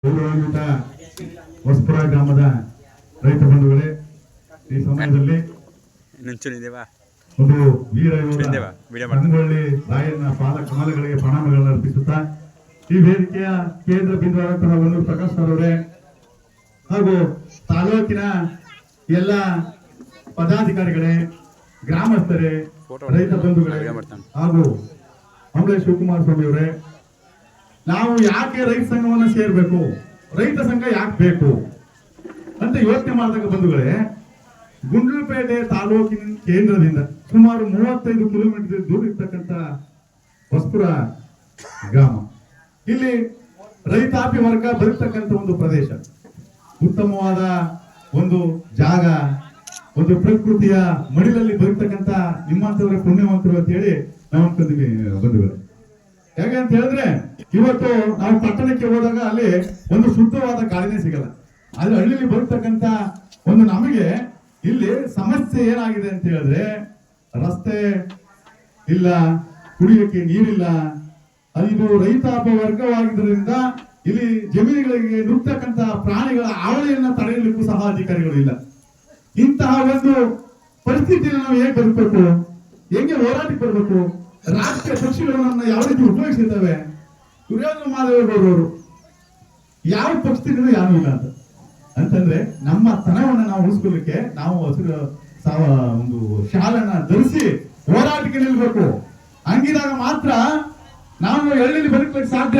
ಗೌರವಾನ್ವಿತ ಹೊಸಪುರ ಗ್ರಾಮದ ರೈತ ಬಂಧುಗಳೇ, ಈ ಸಮಯದಲ್ಲಿ ಒಂದು ವೀರ ಯೋಧ ಸಂಗೊಳ್ಳಿ ರಾಯಣ್ಣ ಪಾದ ಕಮಲಗಳಿಗೆ ಪ್ರಣಾಮಗಳನ್ನು ಅರ್ಪಿಸುತ್ತಾ ಈ ವೇದಿಕೆಯ ಕೇಂದ್ರ ಬಿಂದುವಾದಂತಹ ವಲ್ಲೂರು ಪ್ರಕಾಶ್ ಅವರೇ ಹಾಗೂ ತಾಲೂಕಿನ ಎಲ್ಲ ಪದಾಧಿಕಾರಿಗಳೇ, ಗ್ರಾಮಸ್ಥರೇ, ರೈತ ಬಂಧುಗಳೇ ಹಾಗೂ ಅಂಬಳೆ ಶಿವಕುಮಾರ್ ಸ್ವಾಮಿ ಅವರೇ, ನಾವು ಯಾಕೆ ರೈತ ಸಂಘವನ್ನ ಸೇರ್ಬೇಕು, ರೈತ ಸಂಘ ಯಾಕೆ ಬೇಕು ಅಂತ ಯೋಚನೆ ಮಾಡಿದಾಗ ಬಂಧುಗಳೇ, ಗುಂಡ್ಲುಪೇಟೆ ತಾಲೂಕಿನ ಕೇಂದ್ರದಿಂದ ಸುಮಾರು 35 ಕಿಲೋಮೀಟರ್ ದೂರ ಇರ್ತಕ್ಕಂಥ ಹೊಸಪುರ ಗ್ರಾಮ, ಇಲ್ಲಿ ರೈತಾಪಿ ವರ್ಗ ಬರ್ತಕ್ಕಂಥ ಒಂದು ಪ್ರದೇಶ, ಉತ್ತಮವಾದ ಒಂದು ಜಾಗ, ಒಂದು ಪ್ರಕೃತಿಯ ಮಡಿಲಲ್ಲಿ ಬರ್ತಕ್ಕಂಥ ನಿಮ್ಮಂತವರೇ ಪುಣ್ಯವಂತರು ಅಂತ ಹೇಳಿ ನಾವು ಅನ್ಕೊಂತೀವಿ ಬಂಧುಗಳೇ. ಹೇಗೆ ಅಂತ ಹೇಳಿದ್ರೆ, ಇವತ್ತು ನಾವು ಪಟ್ಟಣಕ್ಕೆ ಹೋದಾಗ ಅಲ್ಲಿ ಒಂದು ಶುದ್ಧವಾದ ಗಾಳಿನೇ ಸಿಗಲ್ಲ. ಆದ್ರೆ ಹಳ್ಳಿಲಿ ಬರ್ತಕ್ಕಂಥ ಒಂದು ನಮಗೆ ಇಲ್ಲಿ ಸಮಸ್ಯೆ ಏನಾಗಿದೆ ಅಂತ ಹೇಳಿದ್ರೆ, ರಸ್ತೆ ಇಲ್ಲ, ಕುಡಿಯೋಕೆ ನೀರಿಲ್ಲ. ಇದು ರೈತಾಪಿ ವರ್ಗವಾಗಿದ್ದರಿಂದ ಇಲ್ಲಿ ಜಮೀನುಗಳಿಗೆ ನುಗ್ತಕ್ಕಂಥ ಪ್ರಾಣಿಗಳ ಹಾವಳಿಯನ್ನ ತಡೆಯಲಿಕ್ಕೂ ಸಹ ಅಧಿಕಾರಿಗಳು ಇಲ್ಲ. ಇಂತಹ ಒಂದು ಪರಿಸ್ಥಿತಿಯನ್ನು ನಾವು ಹೇಗೆ ಬದುಕಬೇಕು, ಹೆಂಗೆ ಹೋರಾಟಕ್ಕೆ ಬರಬೇಕು, ರಾಜಕೀಯ ಪಕ್ಷಗಳನ್ನು ಯಾವ ರೀತಿ ಉಪಯೋಗಿಸಿರ್ತವೆ, ದುರ್ಯೋಧನ ಮಾಧವೇಗೌಡರು ಯಾವ ಪಕ್ಷದಿಂದ ಯಾರು ಇಲ್ಲ ಅಂತಂದ್ರೆ ನಮ್ಮ ತನವನ್ನ ನಾವು ಉಳಿಸ್ಕೊಳ್ಳಿಕ್ಕೆ ನಾವು ಹಸಿರು ಒಂದು ಶಾಲನ್ನ ಧರಿಸಿ ಹೋರಾಟಕ್ಕೆ ನಿಲ್ಬೇಕು. ಹಂಗಿದಾಗ ಮಾತ್ರ ನಾವು ಹಳ್ಳಿಲಿ ಬದುಕಲಿಕ್ಕೆ ಸಾಧ್ಯ.